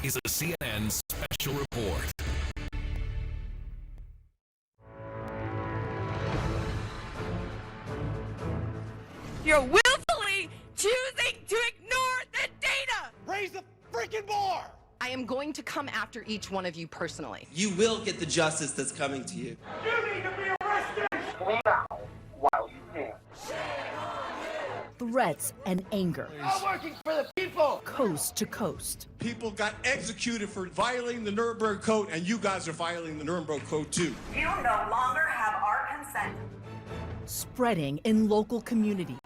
is a CNN special report. You're willfully choosing to ignore the data! Raise the freaking bar! I am going to come after each one of you personally. You will get the justice that's coming to you. You need to be arrested! Clean out while you can. Threats and anger. I'm working for the people! Coast to coast. People got executed for violating the Nuremberg Code, and you guys are violating the Nuremberg Code too. You no longer have our consent. Spreading in local communities.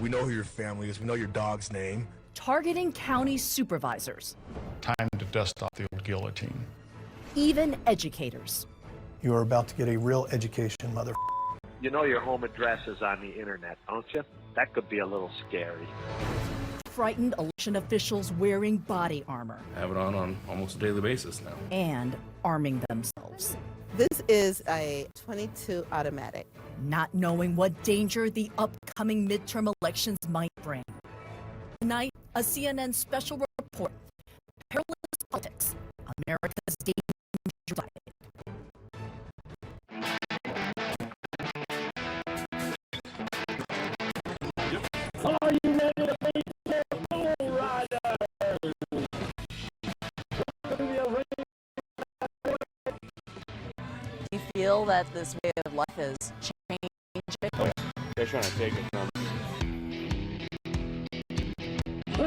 We know who your family is. We know your dog's name. Targeting county supervisors. Time to dust off the old guillotine. Even educators. You are about to get a real education, mother. You know your home address is on the internet, don't you? That could be a little scary. Frightened election officials wearing body armor. I have it on almost a daily basis now. And arming themselves. This is a 22 automatic. Not knowing what danger the upcoming midterm elections might bring. Tonight, a CNN special report, Perilous Politics, America's Danger Diet. Are you ready to face your bull riders? Do you feel that this way of life is changing? They're trying to take it from me.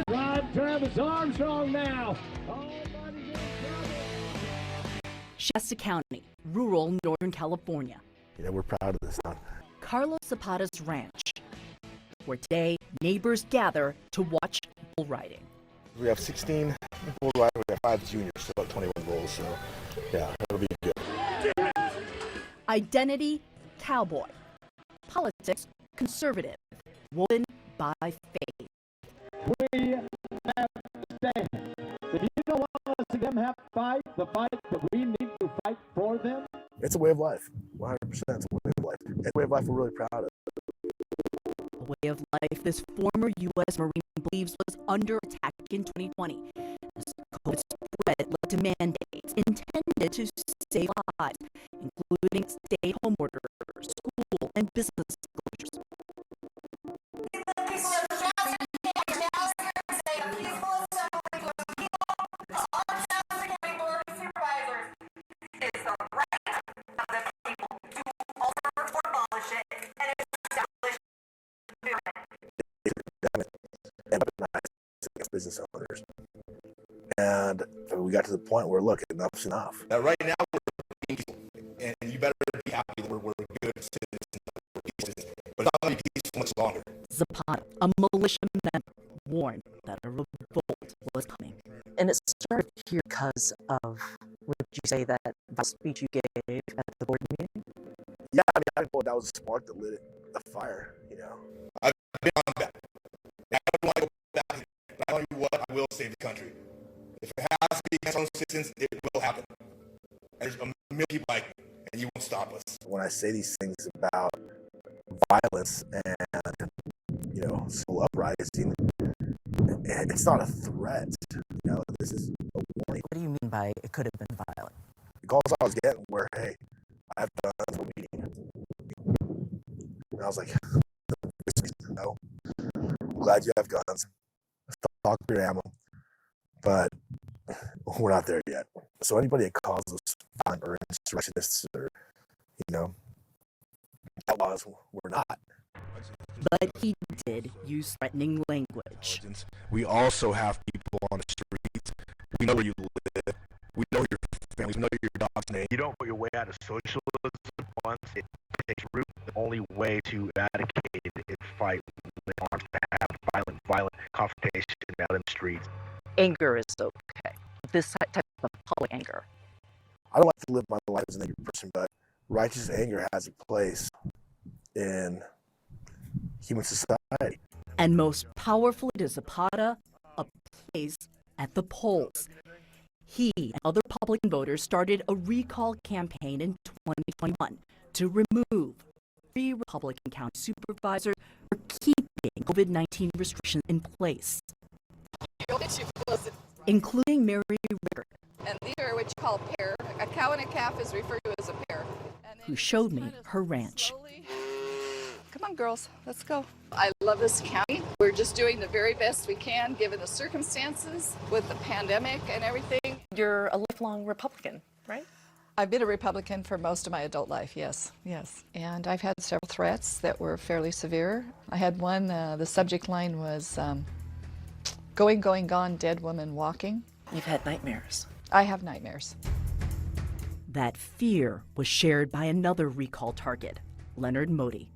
Rod Travis Armstrong now. Shasta County, rural Northern California. You know, we're proud of this stuff. Carlos Zapata's ranch, where today neighbors gather to watch bull riding. We have 16 bull riders. We have 5 juniors, so about 21 bulls. So, yeah, it'll be good. Identity, cowboy. Politics, conservative. Woman by faith. We have to stand. If you don't want us to have to fight the fight that we need to fight for them, It's a way of life. 100%. It's a way of life. It's a way of life we're really proud of. A way of life this former U.S. Marine believes was under attack in 2020. As COVID spread led to mandates intended to save lives, including stay-at-home orders, school and business closures. Business owners. And we got to the point where, look, enough's enough. Right now, we're peaceful, and you better be happy that we're good citizens. But it's not going to be peaceful much longer. Zapata, a militia member, warned that a revolt was coming. And it started here because of, would you say, that speech you gave at the board meeting? Yeah, I mean, I didn't know that was a spark that lit the fire, you know. I've been on that. I don't want to go back. But I tell you what, I will save the country. If it has to be against our own citizens, it will happen. And there's a million people like me, and you won't stop us. When I say these things about violence and, you know, civil uprising, it's not a threat. You know, this is a warning. What do you mean by it could have been violent? The calls I was getting were, hey, I have guns, we're meeting. And I was like, no, I'm glad you have guns. Talk your ammo, but we're not there yet. So anybody that calls us violent or insurrectionists or, you know, outlaws, we're not. But he did use threatening language. We also have people on the streets. We know where you live. We know your family. We know your dog's name. You don't put your way out of socialism once it takes root. The only way to eradicate it is fight with arms, to have violent confrontation out in the streets. Anger is okay. This type of public anger. I don't like to live my life as an angry person, but righteous anger has a place in human society. And most powerfully to Zapata, a place at the polls. He and other Republican voters started a recall campaign in 2021 to remove 3 Republican county supervisors for keeping COVID-19 restrictions in place. including Mary Rickard, And these are what you call a pair. A cow and a calf is referred to as a pair. who showed me her ranch. Come on, girls, let's go. I love this county. We're just doing the very best we can given the circumstances with the pandemic and everything. You're a lifelong Republican, right? I've been a Republican for most of my adult life, yes. And I've had several threats that were fairly severe. I had one, the subject line was going, gone, dead woman walking. You've had nightmares. I have nightmares. That fear was shared by another recall target, Leonard Modi.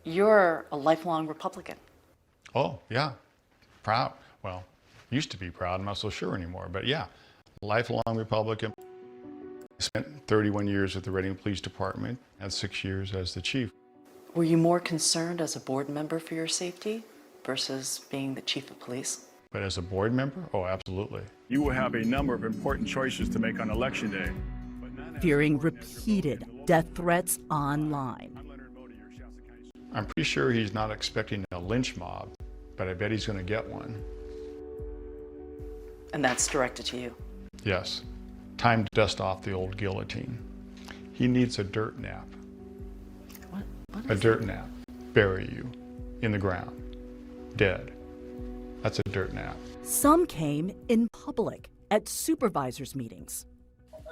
You're a lifelong Republican. Oh, yeah. Proud. Well, used to be proud. I'm not so sure anymore. But yeah, lifelong Republican. I spent 31 years with the Reading Police Department and 6 years as the chief. Were you more concerned as a board member for your safety versus being the chief of police? But as a board member, oh, absolutely. You will have a number of important choices to make on Election Day. Fearing repeated death threats online. I'm pretty sure he's not expecting a lynch mob, but I bet he's going to get one. And that's directed to you? Yes. Time to dust off the old guillotine. He needs a dirt nap. What a dirt nap. Bury you in the ground, dead. That's a dirt nap. Some came in public at supervisors' meetings.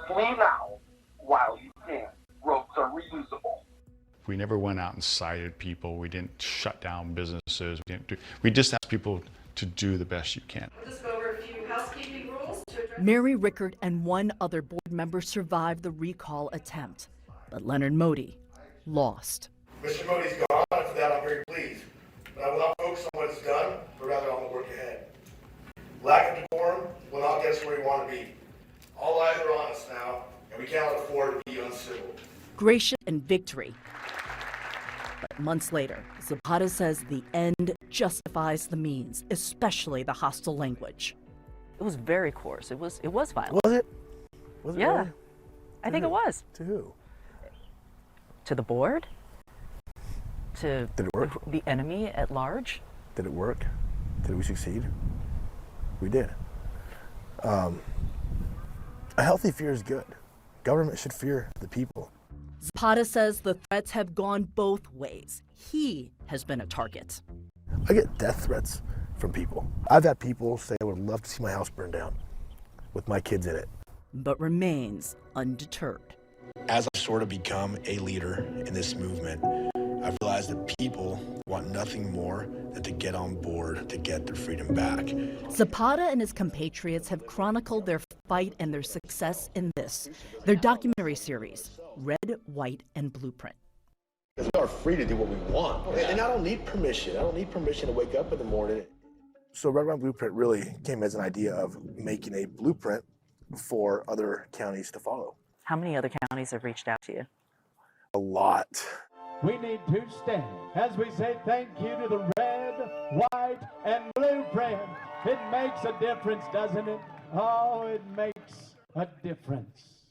Flee now while you can. Ropes are reusable. We never went out and cited people. We didn't shut down businesses. We just asked people to do the best you can. We'll just go over a few housekeeping rules to address. Mary Rickard and one other board member survived the recall attempt, but Leonard Modi lost. Mr. Modi's gone, and for that I'm very pleased. But I will not focus on what is done, but rather on the work ahead. Lack of decorum will not get us where we want to be. All eyes are on us now, and we cannot afford to be uncivil. Gracious and victory. But months later, Zapata says the end justifies the means, especially the hostile language. It was very coarse. It was violent. Was it? Was it Yeah. really? I think it was. To who? To the board? To Did it work? the enemy at large? Did it work? Did we succeed? We did. A healthy fear is good. Government should fear the people. Zapata says the threats have gone both ways. He has been a target. I get death threats from people. I've had people say I would love to see my house burned down with my kids in it. But remains undeterred. As I've sort of become a leader in this movement, I've realized that people want nothing more than to get on board to get their freedom back. Zapata and his compatriots have chronicled their fight and their success in this, their documentary series, Red, White, and Blueprint. We are free to do what we want. And I don't need permission. I don't need permission to wake up in the morning. So Red, White, and Blueprint really came as an idea of making a blueprint for other counties to follow. How many other counties have reached out to you? A lot. We need to stand as we say thank you to the red, white, and blueprint. It makes a difference, doesn't it? Oh, it makes a difference.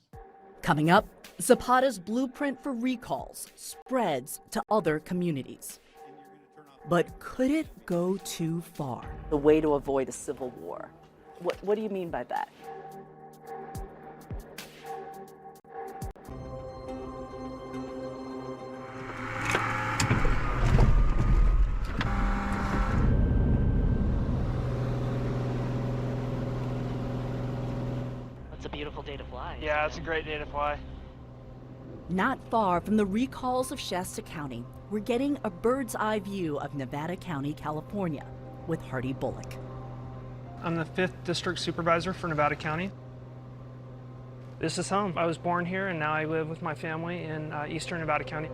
Coming up, Zapata's blueprint for recalls spreads to other communities. But could it go too far? The way to avoid a civil war. What do you mean by that? It's a beautiful day to fly. Yeah, it's a great day to fly. Not far from the recalls of Shasta County, we're getting a bird's eye view of Nevada County, California, with Hardy Bullock. I'm the 5th District Supervisor for Nevada County. This is home. I was born here and now I live with my family in eastern Nevada County.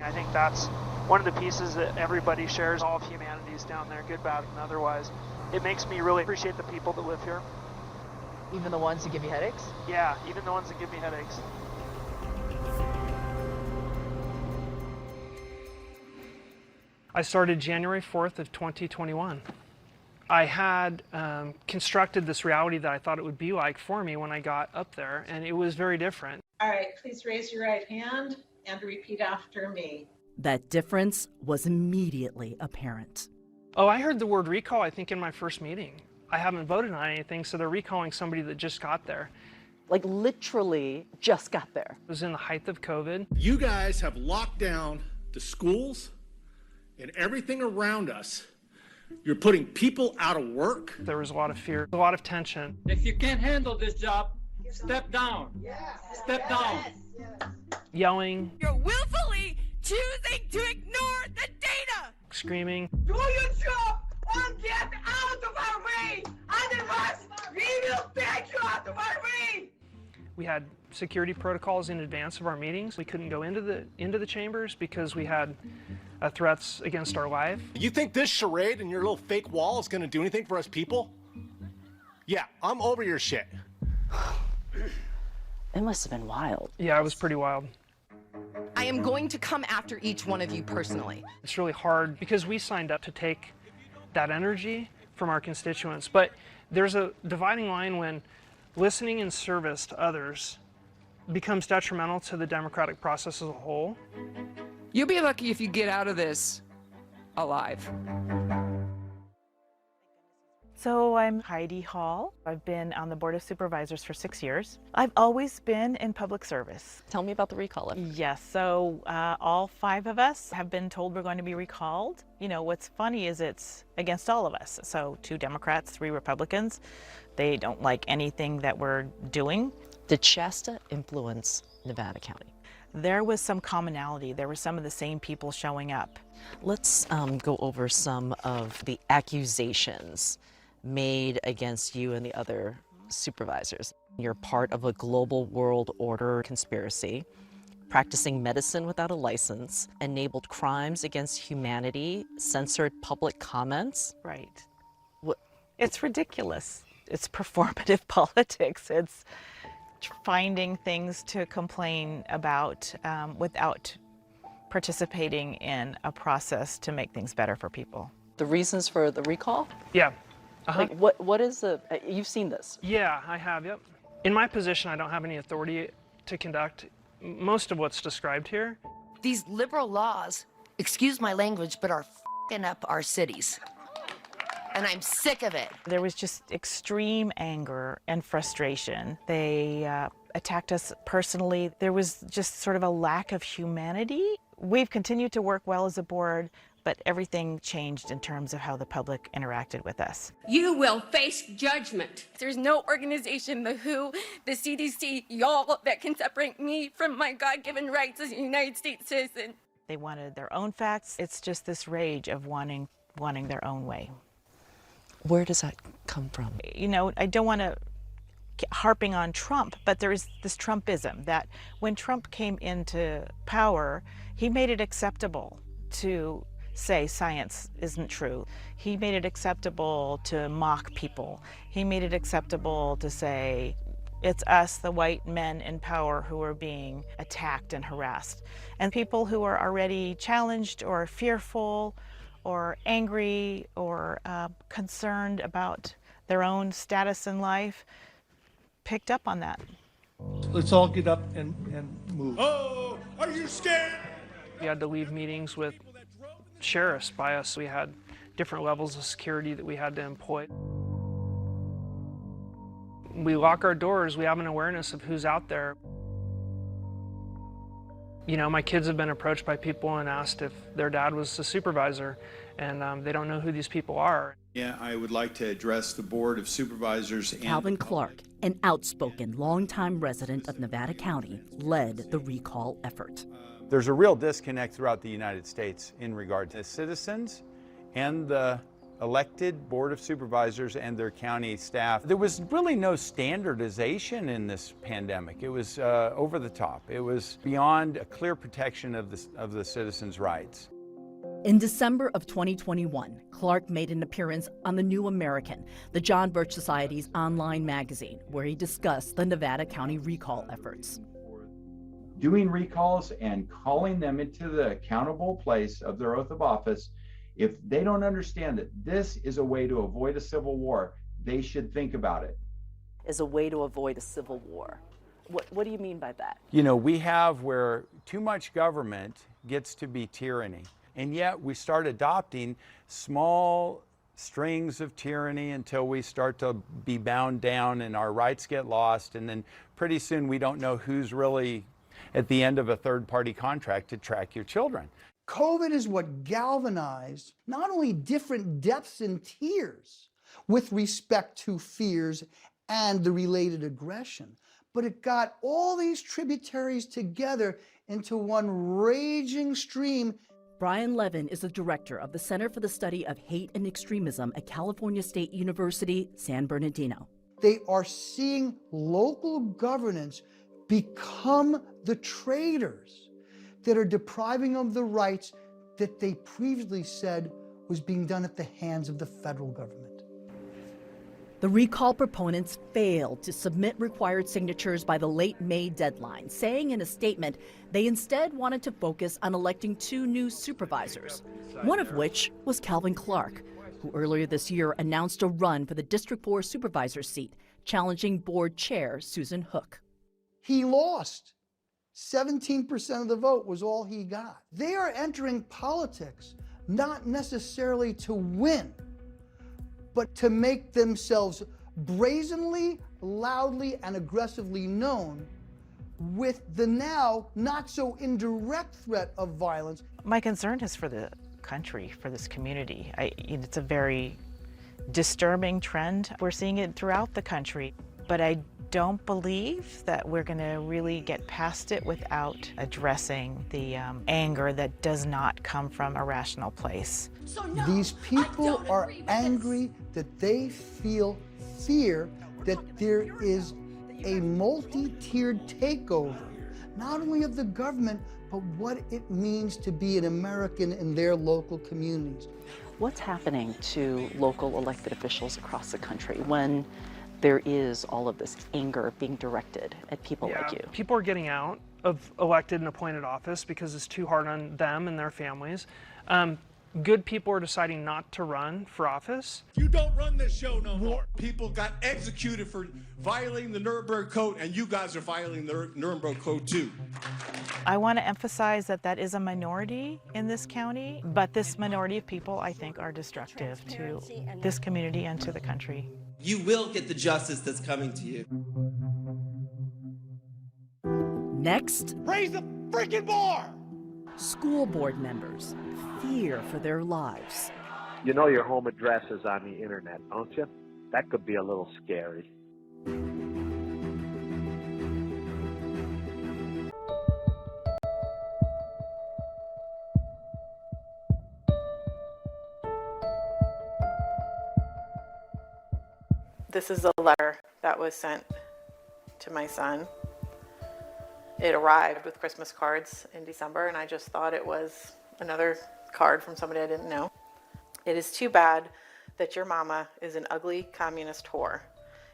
I think that's one of the pieces that everybody shares, all of humanity's down there, good, bad, and otherwise. It makes me really appreciate the people that live here. Even the ones who give you headaches? Yeah, even the ones that give me headaches. I started January 4th of 2021. I had constructed this reality that I thought it would be like for me when I got up there, and it was very different. All right, please raise your right hand and repeat after me. That difference was immediately apparent. Oh, I heard the word recall, I think, in my first meeting. I haven't voted on anything, so they're recalling somebody that just got there. Like literally just got there. It was in the height of COVID. You guys have locked down the schools and everything around us. You're putting people out of work. There was a lot of fear, a lot of tension. If you can't handle this job, step down. Step down. Yelling. You're willfully choosing to ignore the data. Screaming. Do your job or get out of our way. Otherwise, we will take you out of our way. We had security protocols in advance of our meetings. We couldn't go into the chambers because we had threats against our life. You think this charade and your little fake wall is going to do anything for us people? Yeah, I'm over your shit. It must have been wild. Yeah, it was pretty wild. I am going to come after each one of you personally. It's really hard because we signed up to take that energy from our constituents, but there's a dividing line when listening in service to others becomes detrimental to the democratic process as a whole. You'll be lucky if you get out of this alive. So I'm Heidi Hall. I've been on the Board of Supervisors for 6 years. I've always been in public service. Tell me about the recall. Yes, so all 5 of us have been told we're going to be recalled. You know, what's funny is it's against all of us. So 2 Democrats, 3 Republicans. They don't like anything that we're doing. Did Shasta influence Nevada County? There was some commonality. There were some of the same people showing up. Let's go over some of the accusations made against you and the other supervisors. You're part of a global world order conspiracy, practicing medicine without a license, enabled crimes against humanity, censored public comments. Right. It's ridiculous. It's performative politics. It's finding things to complain about without participating in a process to make things better for people. The reasons for the recall? Yeah. Like what is the, you've seen this? Yeah, I have, yep. In my position, I don't have any authority to conduct most of what's described here. These liberal laws, excuse my language, but are f***ing up our cities. And I'm sick of it. There was just extreme anger and frustration. They attacked us personally. There was just sort of a lack of humanity. We've continued to work well as a board, but everything changed in terms of how the public interacted with us. You will face judgment. There's no organization, the WHO, the CDC, y'all, that can separate me from my God-given rights as a United States citizen. They wanted their own facts. It's just this rage of wanting their own way. Where does that come from? You know, I don't want to harping on Trump, but there is this Trumpism that when Trump came into power, he made it acceptable to say science isn't true. He made it acceptable to mock people. He made it acceptable to say it's us, the white men in power, who are being attacked and harassed. And people who are already challenged or fearful or angry or concerned about their own status in life picked up on that. Let's all get up and move. Oh, are you scared? We had to leave meetings with sheriffs by us. We had different levels of security that we had to employ. We lock our doors. We have an awareness of who's out there. You know, my kids have been approached by people and asked if their dad was a supervisor, and they don't know who these people are. Yeah, I would like to address the Board of Supervisors and Calvin Clark, an outspoken, longtime resident of Nevada County, led the recall effort. There's a real disconnect throughout the United States in regard to citizens and the elected Board of Supervisors and their county staff. There was really no standardization in this pandemic. It was over the top. It was beyond a clear protection of the citizens' rights. In December of 2021, Clark made an appearance on The New American, the John Birch Society's online magazine, where he discussed the Nevada County recall efforts. Doing recalls and calling them into the accountable place of their oath of office, if they don't understand that this is a way to avoid a civil war, they should think about it. Is a way to avoid a civil war. What do you mean by that? You know, we have where too much government gets to be tyranny. And yet we start adopting small strings of tyranny until we start to be bound down and our rights get lost. And then pretty soon we don't know who's really at the end of a third-party contract to track your children. COVID is what galvanized not only different depths and tiers with respect to fears and the related aggression, but it got all these tributaries together into one raging stream. Brian Levin is the director of the Center for the Study of Hate and Extremism at California State University, San Bernardino. They are seeing local governance become the traitors that are depriving them of the rights that they previously said was being done at the hands of the federal government. The recall proponents failed to submit required signatures by the late May deadline, saying in a statement they instead wanted to focus on electing 2 new supervisors, one of which was Calvin Clark, who earlier this year announced a run for the District 4 supervisor seat, challenging board chair Susan Hook. He lost. 17% of the vote was all he got. They are entering politics not necessarily to win, but to make themselves brazenly, loudly, and aggressively known with the now not so indirect threat of violence. My concern is for the country, for this community. It's a very disturbing trend. We're seeing it throughout the country, but I don't believe that we're going to really get past it without addressing the anger that does not come from a rational place. So no, these people are angry that they feel fear that there is a multi-tiered takeover, not only of the government, but what it means to be an American in their local communities. What's happening to local elected officials across the country when there is all of this anger being directed at people like you? People are getting out of elected and appointed office because it's too hard on them and their families. Good people are deciding not to run for office. You don't run this show no more. People got executed for violating the Nuremberg Code, and you guys are violating the Nuremberg Code too. I want to emphasize that that is a minority in this county, but this minority of people, I think, are destructive to this community and to the country. You will get the justice that's coming to you. Next, raise the freaking bar! School board members fear for their lives. You know your home address is on the internet, don't you? That could be a little scary. This is a letter that was sent to my son. It arrived with Christmas cards in December, and I just thought it was another card from somebody I didn't know. It is too bad that your mama is an ugly communist whore.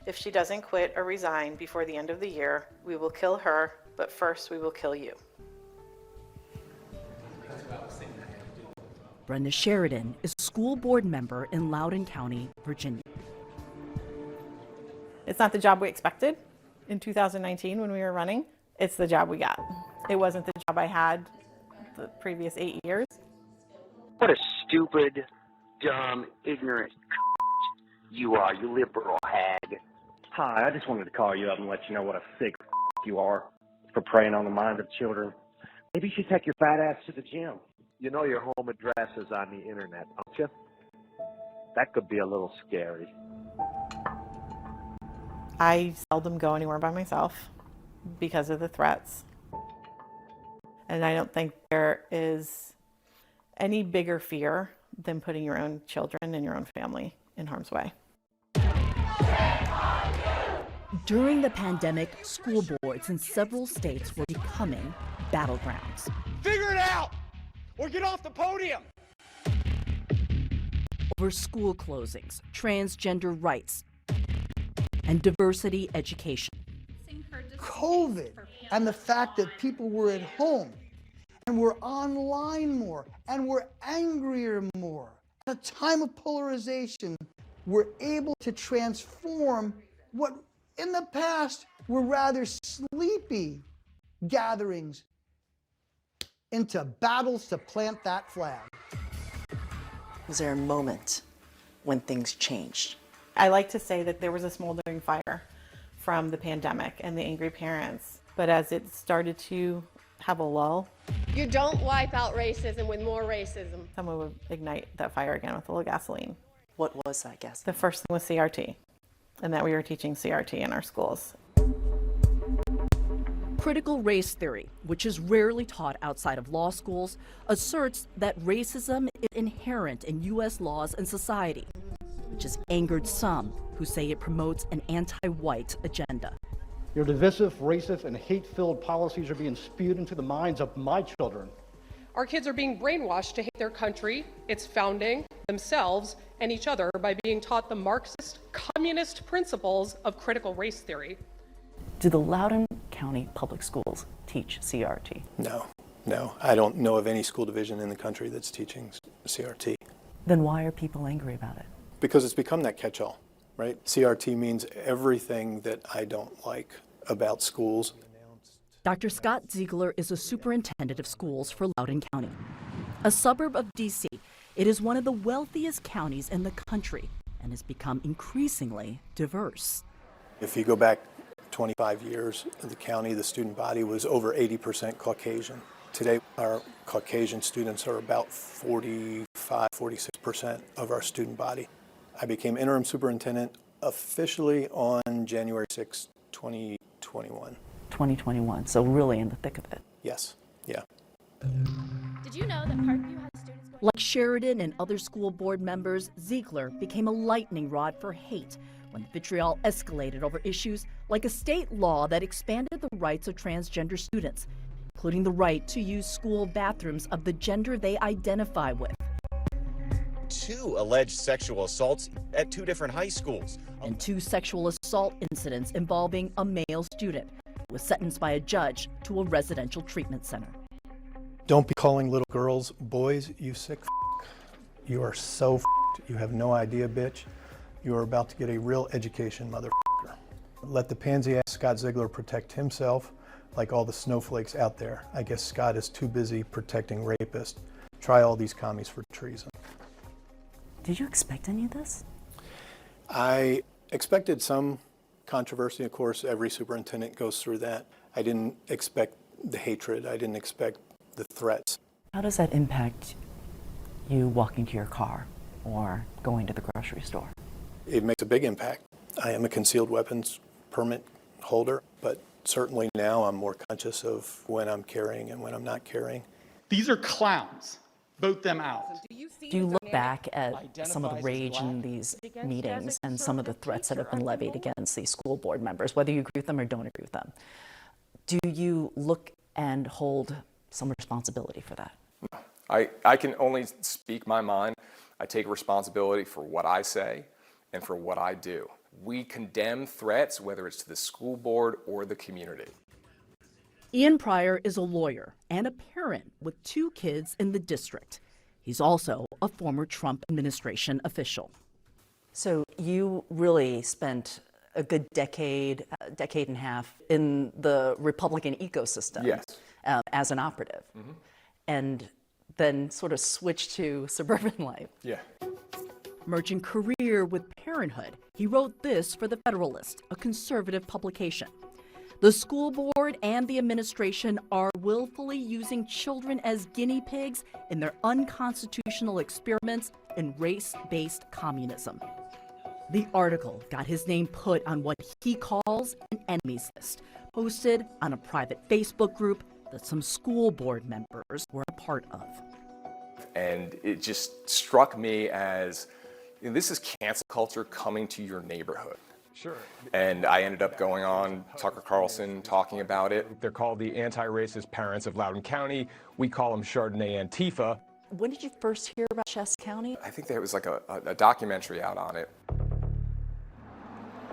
If she doesn't quit or resign before the end of the year, we will kill her, but first we will kill you. Brenda Sheridan is a school board member in Loudoun County, Virginia. It's not the job we expected in 2019 when we were running. It's the job we got. It wasn't the job I had the previous 8 years. What a stupid, dumb, ignorant you are, you liberal hag. Hi, I just wanted to call you up and let you know what a sick you are for preying on the minds of children. Maybe you should take your fat ass to the gym. You know your home address is on the internet, don't you? That could be a little scary. I seldom go anywhere by myself because of the threats. And I don't think there is any bigger fear than putting your own children and your own family in harm's way. During the pandemic, school boards in several states were becoming battlegrounds. Figure it out or get off the podium. Over school closings, transgender rights, and diversity education. COVID and the fact that people were at home and were online more and were angrier more. At a time of polarization, we're able to transform what in the past were rather sleepy gatherings into battles to plant that flag. Was there a moment when things changed? I like to say that there was a smoldering fire from the pandemic and the angry parents. But as it started to have a lull, You don't wipe out racism with more racism. someone would ignite that fire again with a little gasoline. What was that gas? The first thing was CRT, and that we were teaching CRT in our schools. Critical race theory, which is rarely taught outside of law schools, asserts that racism is inherent in U.S. laws and society, which has angered some who say it promotes an anti-white agenda. Your divisive, racist, and hate-filled policies are being spewed into the minds of my children. Our kids are being brainwashed to hate their country, its founding, themselves, and each other by being taught the Marxist, communist principles of critical race theory. Do the Loudoun County Public Schools teach CRT? No. I don't know of any school division in the country that's teaching CRT. Then why are people angry about it? Because it's become that catch-all, right? CRT means everything that I don't like about schools. Dr. Scott Ziegler is a superintendent of schools for Loudoun County. A suburb of D.C., it is one of the wealthiest counties in the country and has become increasingly diverse. If you go back 25 years, the county, the student body was over 80% Caucasian. Today, our Caucasian students are about 46% of our student body. I became interim superintendent officially on January 6, 2021. 2021, so really in the thick of it. Yes, yeah. Did you know that Parkview has students going... Like Sheridan and other school board members, Ziegler became a lightning rod for hate when the vitriol escalated over issues like a state law that expanded the rights of transgender students, including the right to use school bathrooms of the gender they identify with. 2 alleged sexual assaults at 2 different high schools. And 2 sexual assault incidents involving a male student who was sentenced by a judge to a residential treatment center. Don't be calling little girls boys, you sick f***. You are so f***ed. You have no idea, bitch. You are about to get a real education, motherfucker. Let the pansy-ass Scott Ziegler protect himself like all the snowflakes out there. I guess Scott is too busy protecting rapists. Try all these commies for treason. Did you expect any of this? I expected some controversy. Of course, every superintendent goes through that. I didn't expect the hatred. I didn't expect the threats. How does that impact you walking to your car or going to the grocery store? It makes a big impact. I am a concealed weapons permit holder, but certainly now I'm more conscious of when I'm carrying and when I'm not carrying. These are clowns. Vote them out. Do you look back at some of the rage in these meetings and some of the threats that have been levied against these school board members, whether you agree with them or don't agree with them? Do you look and hold some responsibility for that? I can only speak my mind. I take responsibility for what I say and for what I do. We condemn threats, whether it's to the school board or the community. Ian Pryor is a lawyer and a parent with 2 kids in the district. He's also a former Trump administration official. So you really spent a good decade and a half in the Republican ecosystem. Yes. As an operative, and then sort of switched to suburban life. Yeah. Merging career with parenthood, he wrote this for the Perilous, a conservative publication. The school board and the administration are willfully using children as guinea pigs in their unconstitutional experiments in race-based communism. The article got his name put on what he calls an enemies list, posted on a private Facebook group that some school board members were a part of. And it just struck me as, this is cancel culture coming to your neighborhood. Sure. And I ended up going on Tucker Carlson talking about it. They're called the anti-racist parents of Loudoun County. We call them Chardonnay Antifa. When did you first hear about Shasta County? I think there was like a documentary out on it.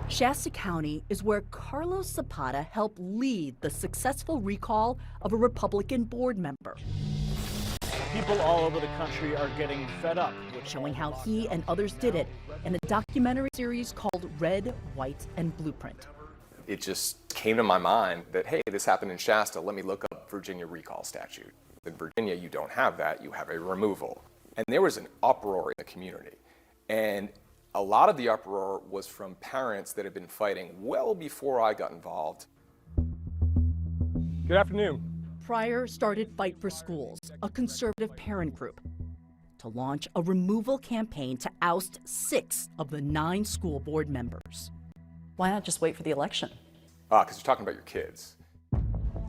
Shasta County is where Carlos Zapata helped lead the successful recall of a Republican board member. People all over the country are getting fed up. Showing how he and others did it in a documentary series called Red, White, and Blueprint. It just came to my mind that, hey, this happened in Shasta. Let me look up Virginia recall statute. In Virginia, you don't have that. You have a removal. And there was an uproar in the community. And a lot of the uproar was from parents that had been fighting well before I got involved. Good afternoon. Pryor started Fight for Schools, a conservative parent group, to launch a removal campaign to oust 6 of the 9 school board members. Why not just wait for the election? Because you're talking about your kids.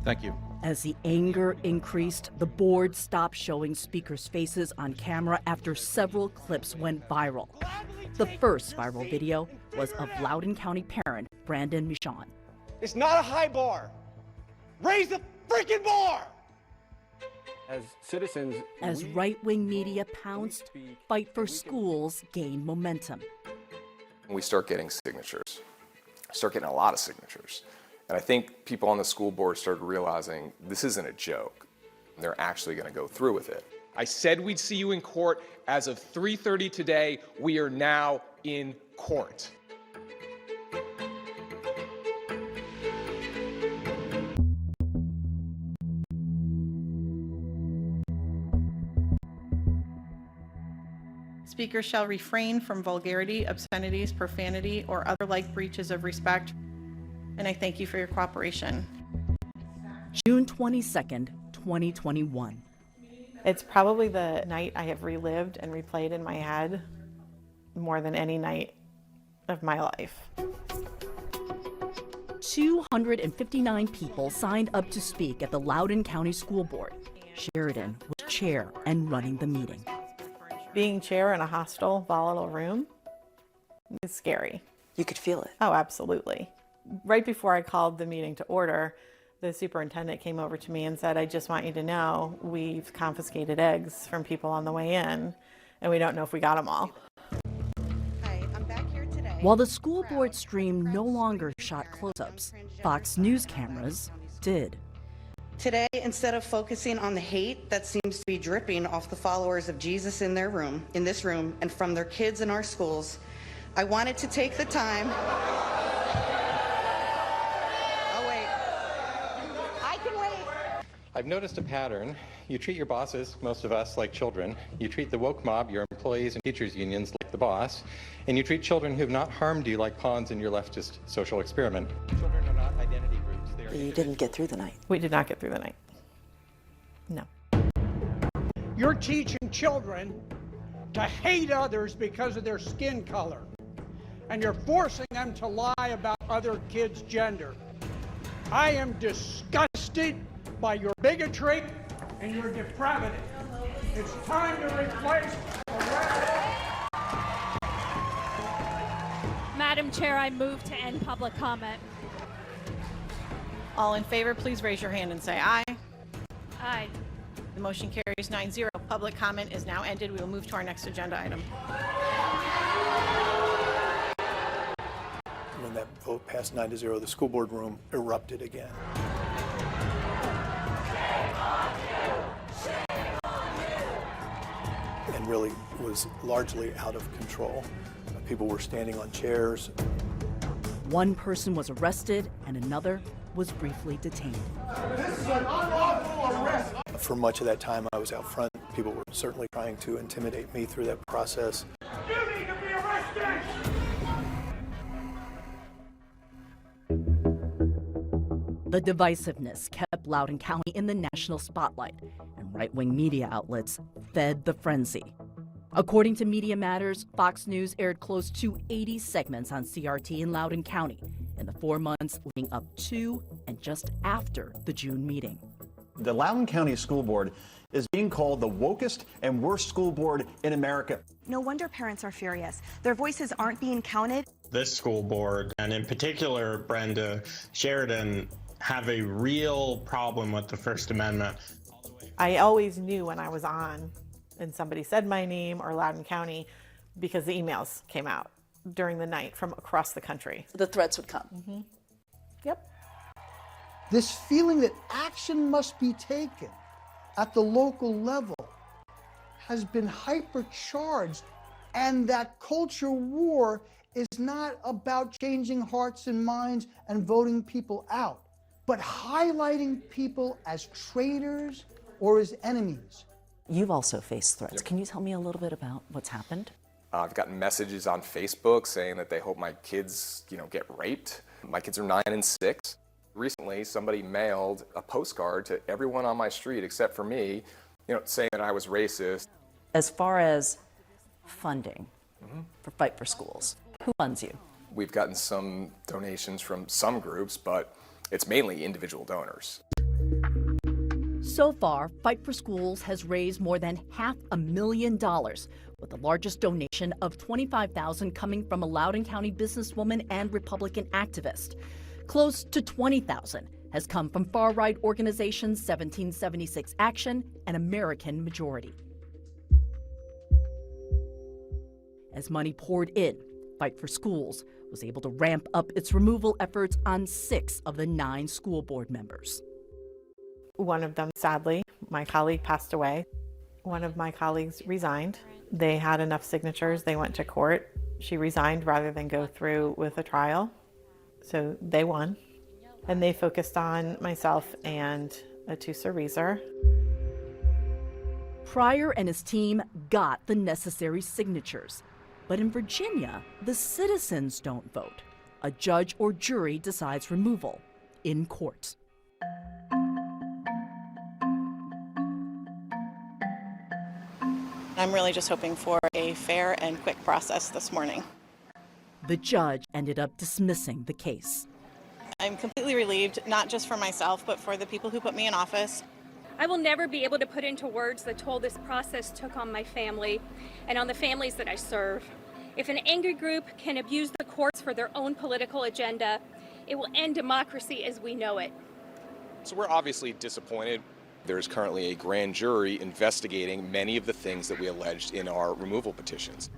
Thank you. As the anger increased, the board stopped showing speakers' faces on camera after several clips went viral. The first viral video was of Loudoun County parent Brandon Michon. It's not a high bar. Raise the freaking bar! As citizens, As right-wing media pounced, Fight for Schools gained momentum. We start getting signatures. Start getting a lot of signatures. And I think people on the school board started realizing this isn't a joke. They're actually going to go through with it. I said we'd see you in court. As of 3:30 today, we are now in court. Speakers shall refrain from vulgarity, obscenities, profanity, or other like breaches of respect. And I thank you for your cooperation. June 22nd, 2021. It's probably the night I have relived and replayed in my head more than any night of my life. 259 people signed up to speak at the Loudoun County School Board. Sheridan was chair and running the meeting. Being chair in a hostile, volatile room is scary. You could feel it. Oh, absolutely. Right before I called the meeting to order, the superintendent came over to me and said, I just want you to know we've confiscated eggs from people on the way in, and we don't know if we got them all. Hi, I'm back here today. While the school board stream no longer shot close-ups, Fox News cameras did. Today, instead of focusing on the hate that seems to be dripping off the followers of Jesus in this room, and from their kids in our schools, I wanted to take the time. Oh, wait. I can wait. I've noticed a pattern. You treat your bosses, most of us, like children. You treat the woke mob, your employees and teachers unions, like the boss. And you treat children who have not harmed you like pawns in your leftist social experiment. Children are not identity groups. They are You didn't get through the night. We did not get through the night. No. You're teaching children to hate others because of their skin color. And you're forcing them to lie about other kids' gender. I am disgusted by your bigotry and your depravity. It's time to replace Madam Chair, I move to end public comment. All in favor, please raise your hand and say aye. Aye. The motion carries 9-0. Public comment is now ended. We will move to our next agenda item. When that vote passed 9-0, the school board room erupted again. And really was largely out of control. People were standing on chairs. One person was arrested and another was briefly detained. This is an unlawful arrest. For much of that time, I was out front. People were certainly trying to intimidate me through that process. You need to be arrested! The divisiveness kept Loudoun County in the national spotlight, and right-wing media outlets fed the frenzy. According to Media Matters, Fox News aired close to 80 segments on CRT in Loudoun County in the 4 months leading up to and just after the June meeting. The Loudoun County School Board is being called the wokest and worst school board in America. No wonder parents are furious. Their voices aren't being counted. This school board, and in particular Brenda Sheridan, have a real problem with the First Amendment. I always knew when I was on and somebody said my name or Loudoun County because the emails came out during the night from across the country. The threats would come. Mm-hmm. Yep. This feeling that action must be taken at the local level has been hypercharged, and that culture war is not about changing hearts and minds and voting people out, but highlighting people as traitors or as enemies. You've also faced threats. Can you tell me a little bit about what's happened? I've gotten messages on Facebook saying that they hope my kids, get raped. My kids are 9 and 6. Recently, somebody mailed a postcard to everyone on my street except for me, saying that I was racist. As far as funding for Fight for Schools, who funds you? We've gotten some donations from some groups, but it's mainly individual donors. So far, Fight for Schools has raised more than $500,000, with the largest donation of $25,000 coming from a Loudoun County businesswoman and Republican activist. Close to $20,000 has come from far-right organizations 1776 Action and American Majority. As money poured in, Fight for Schools was able to ramp up its removal efforts on 6 of the 9 school board members. One of them, sadly, my colleague passed away. One of my colleagues resigned. They had enough signatures, they went to court. She resigned rather than go through with a trial. So they won. And they focused on myself and Atusa Reeser. Pryor and his team got the necessary signatures. But in Virginia, the citizens don't vote. A judge or jury decides removal in court. I'm really just hoping for a fair and quick process this morning. The judge ended up dismissing the case. I'm completely relieved, not just for myself, but for the people who put me in office. I will never be able to put into words the toll this process took on my family and on the families that I serve. If an angry group can abuse the courts for their own political agenda, it will end democracy as we know it. So we're obviously disappointed. There's currently a grand jury investigating many of the things that we alleged in our removal petitions.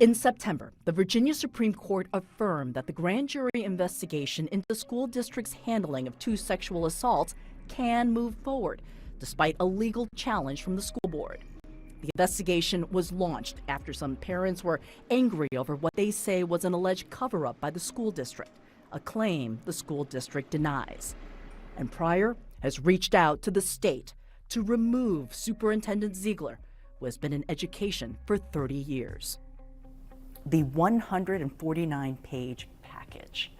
In September, the Virginia Supreme Court affirmed that the grand jury investigation into the school district's handling of 2 sexual assaults can move forward, despite a legal challenge from the school board. The investigation was launched after some parents were angry over what they say was an alleged cover-up by the school district, a claim the school district denies. And Pryor has reached out to the state to remove Superintendent Ziegler, who has been in education for 30 years. The 149-page package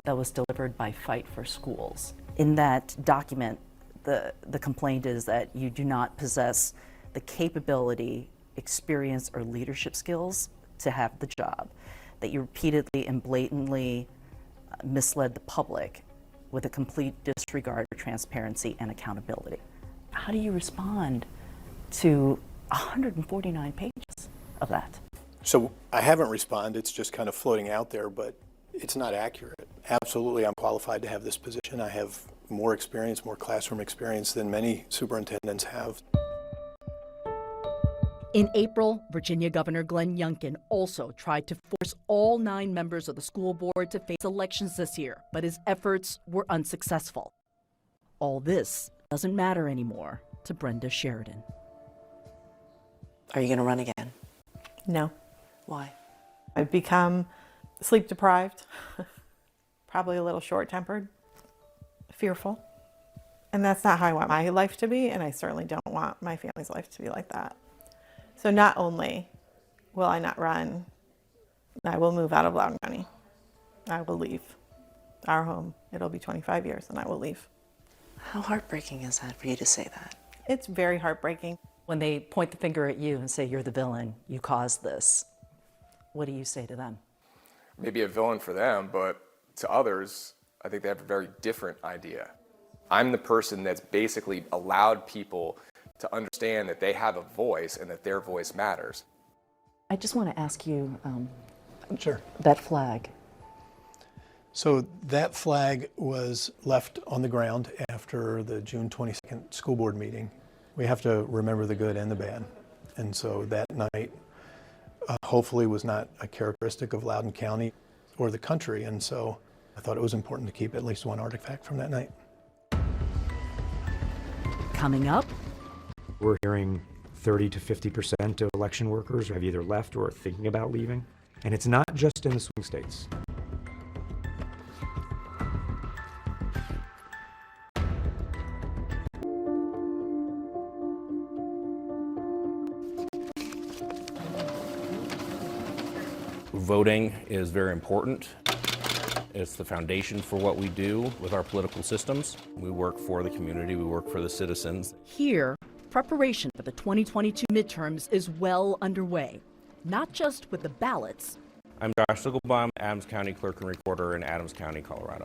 that was delivered by Fight for Schools. In that document, the complaint is that you do not possess the capability, experience, or leadership skills to have the job, that you repeatedly and blatantly misled the public with a complete disregard for transparency and accountability. How do you respond to 149 pages of that? So I haven't responded, it's just kind of floating out there, but it's not accurate. Absolutely, I'm qualified to have this position. I have more experience, more classroom experience than many superintendents have. In April, Virginia Governor Glenn Youngkin also tried to force all 9 members of the school board to face elections this year, but his efforts were unsuccessful. All this doesn't matter anymore to Brenda Sheridan. Are you going to run again? No. Why? I've become sleep deprived, probably a little short-tempered, fearful. And that's not how I want my life to be, and I certainly don't want my family's life to be like that. So not only will I not run, I will move out of Loudoun County. I will leave our home. It'll be 25 years and I will leave. How heartbreaking is that for you to say that? It's very heartbreaking. When they point the finger at you and say you're the villain, you caused this, what do you say to them? Maybe a villain for them, but to others, I think they have a very different idea. I'm the person that's basically allowed people to understand that they have a voice and that their voice matters. I just want to ask you, Sure. that flag. So that flag was left on the ground after the June 22nd school board meeting. We have to remember the good and the bad. And so that night hopefully was not a characteristic of Loudoun County or the country. And so I thought it was important to keep at least one artifact from that night. Coming up, we're hearing 30 to 50% of election workers have either left or are thinking about leaving. And it's not just in the swing states. Voting is very important. It's the foundation for what we do with our political systems. We work for the community, we work for the citizens. Here, preparation for the 2022 midterms is well underway, not just with the ballots. I'm Josh Zickelbaum, Adams County Clerk and Recorder in Adams County, Colorado.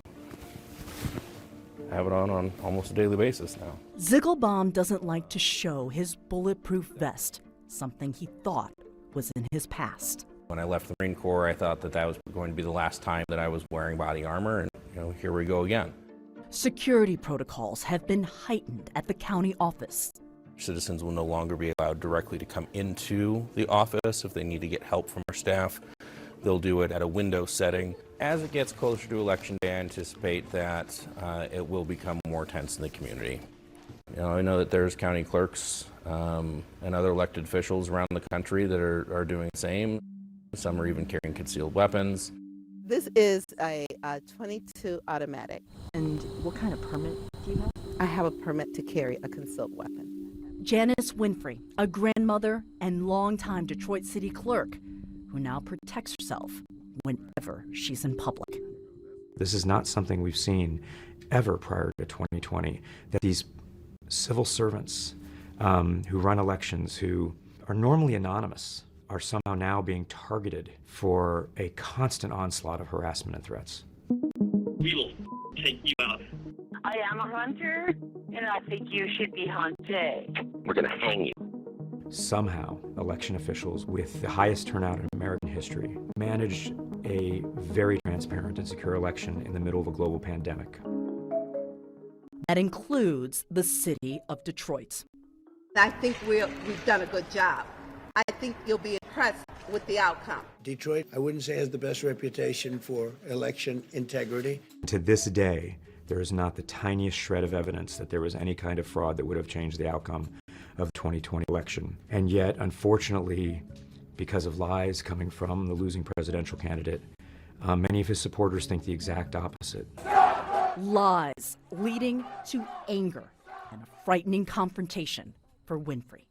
I have it on almost a daily basis now. Zickelbaum doesn't like to show his bulletproof vest, something he thought was in his past. When I left the Marine Corps, I thought that was going to be the last time that I was wearing body armor, and here we go again. Security protocols have been heightened at the county office. Citizens will no longer be allowed directly to come into the office. If they need to get help from our staff, they'll do it at a window setting. As it gets closer to Election Day, I anticipate that it will become more tense in the community. I know that there's county clerks and other elected officials around the country that are doing the same. Some are even carrying concealed weapons. This is a 22 automatic. And what kind of permit do you have? I have a permit to carry a concealed weapon. Janice Winfrey, a grandmother and longtime Detroit City Clerk, who now protects herself whenever she's in public. This is not something we've seen ever prior to 2020, that these civil servants who run elections, who are normally anonymous, are somehow now being targeted for a constant onslaught of harassment and threats. We will take you out. I am a hunter, and I think you should be hunted. We're going to hang you. Somehow, election officials with the highest turnout in American history managed a very transparent and secure election in the middle of a global pandemic. That includes the city of Detroit. I think we've done a good job. I think you'll be impressed with the outcome. Detroit, I wouldn't say has the best reputation for election integrity. To this day, there is not the tiniest shred of evidence that there was any kind of fraud that would have changed the outcome of the 2020 election. And yet, unfortunately, because of lies coming from the losing presidential candidate, many of his supporters think the exact opposite. Lies leading to anger and a frightening confrontation for Winfrey.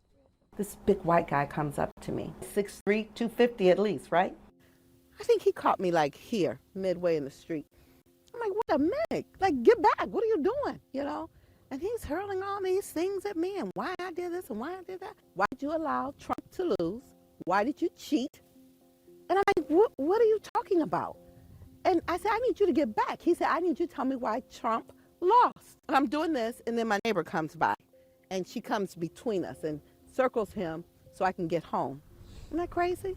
This big white guy comes up to me, 6'3", 250 at least, right? I think he caught me like here, midway in the street. I'm like, what a minute, like get back, what are you doing, And he's hurling all these things at me and why I did this and why I did that. Why did you allow Trump to lose? Why did you cheat? And I'm like, what are you talking about? And I said, I need you to get back. He said, I need you to tell me why Trump lost. And I'm doing this, and then my neighbor comes by, and she comes between us and circles him so I can get home. Isn't that crazy?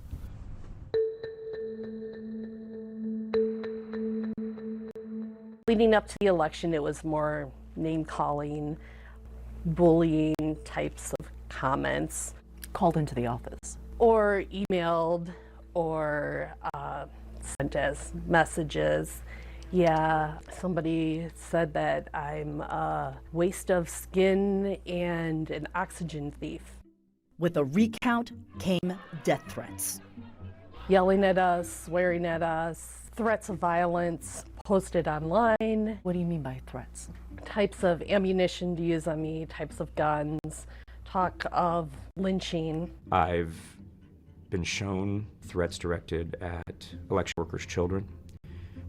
Leading up to the election, it was more name-calling, bullying types of comments. Called into the office. Or emailed, or sent as messages. Yeah, somebody said that I'm a waste of skin and an oxygen thief. With a recount came death threats. Yelling at us, swearing at us, threats of violence posted online. What do you mean by threats? Types of ammunition to use on me, types of guns, talk of lynching. I've been shown threats directed at election workers' children,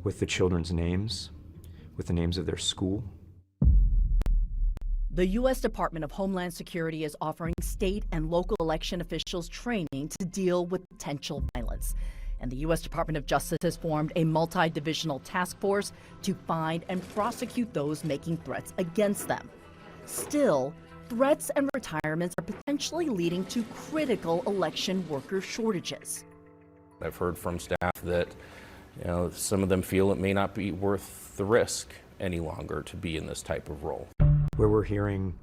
with the children's names, with the names of their school. The U.S. Department of Homeland Security is offering state and local election officials training to deal with potential violence. And the U.S. Department of Justice has formed a multi-divisional task force to find and prosecute those making threats against them. Still, threats and retirements are potentially leading to critical election worker shortages. I've heard from staff that some of them feel it may not be worth the risk any longer to be in this type of role. Where we're hearing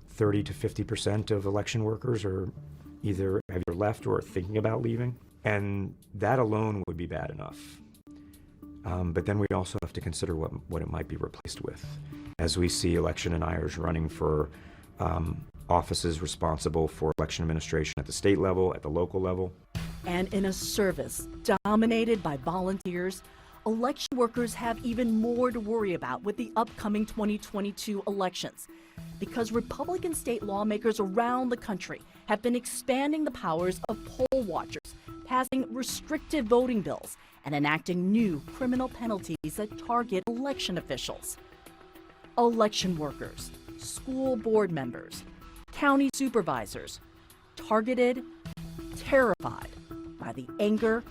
30 to 50% of election workers are either have left or are thinking about leaving, and that alone would be bad enough. But then we also have to consider what it might be replaced with. As we see election deniers running for offices responsible for election administration at the state level, at the local level. And in a service dominated by volunteers, election workers have even more to worry about with the upcoming 2022 elections, because Republican state lawmakers around the country have been expanding the powers of poll watchers passing restrictive voting bills, and enacting new criminal penalties that target election officials. Election workers, school board members, county supervisors, targeted, terrified by the anger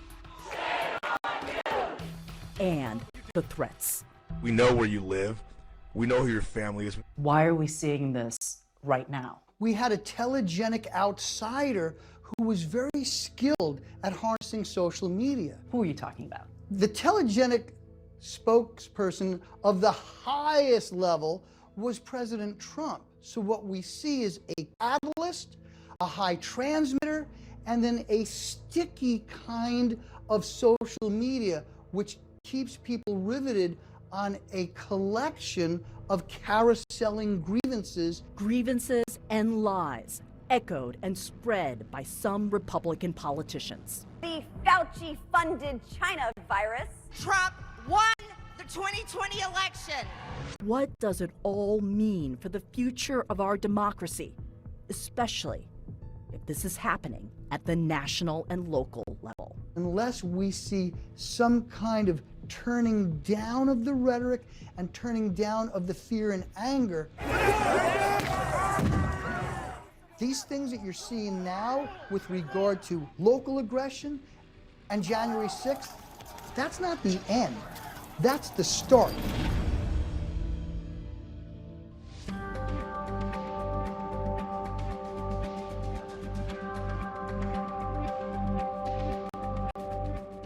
and the threats. We know where you live. We know who your family is. Why are we seeing this right now? We had a telegenic outsider who was very skilled at harnessing social media. Who are you talking about? The telegenic spokesperson of the highest level was President Trump. So what we see is a catalyst, a high transmitter, and then a sticky kind of social media which keeps people riveted on a collection of carouseling grievances. Grievances and lies echoed and spread by some Republican politicians. The Fauci-funded China virus. Trump won the 2020 election. What does it all mean for the future of our democracy, especially if this is happening at the national and local level? Unless we see some kind of turning down of the rhetoric and turning down of the fear and anger, these things that you're seeing now with regard to local aggression and January 6th, that's not the end. That's the start.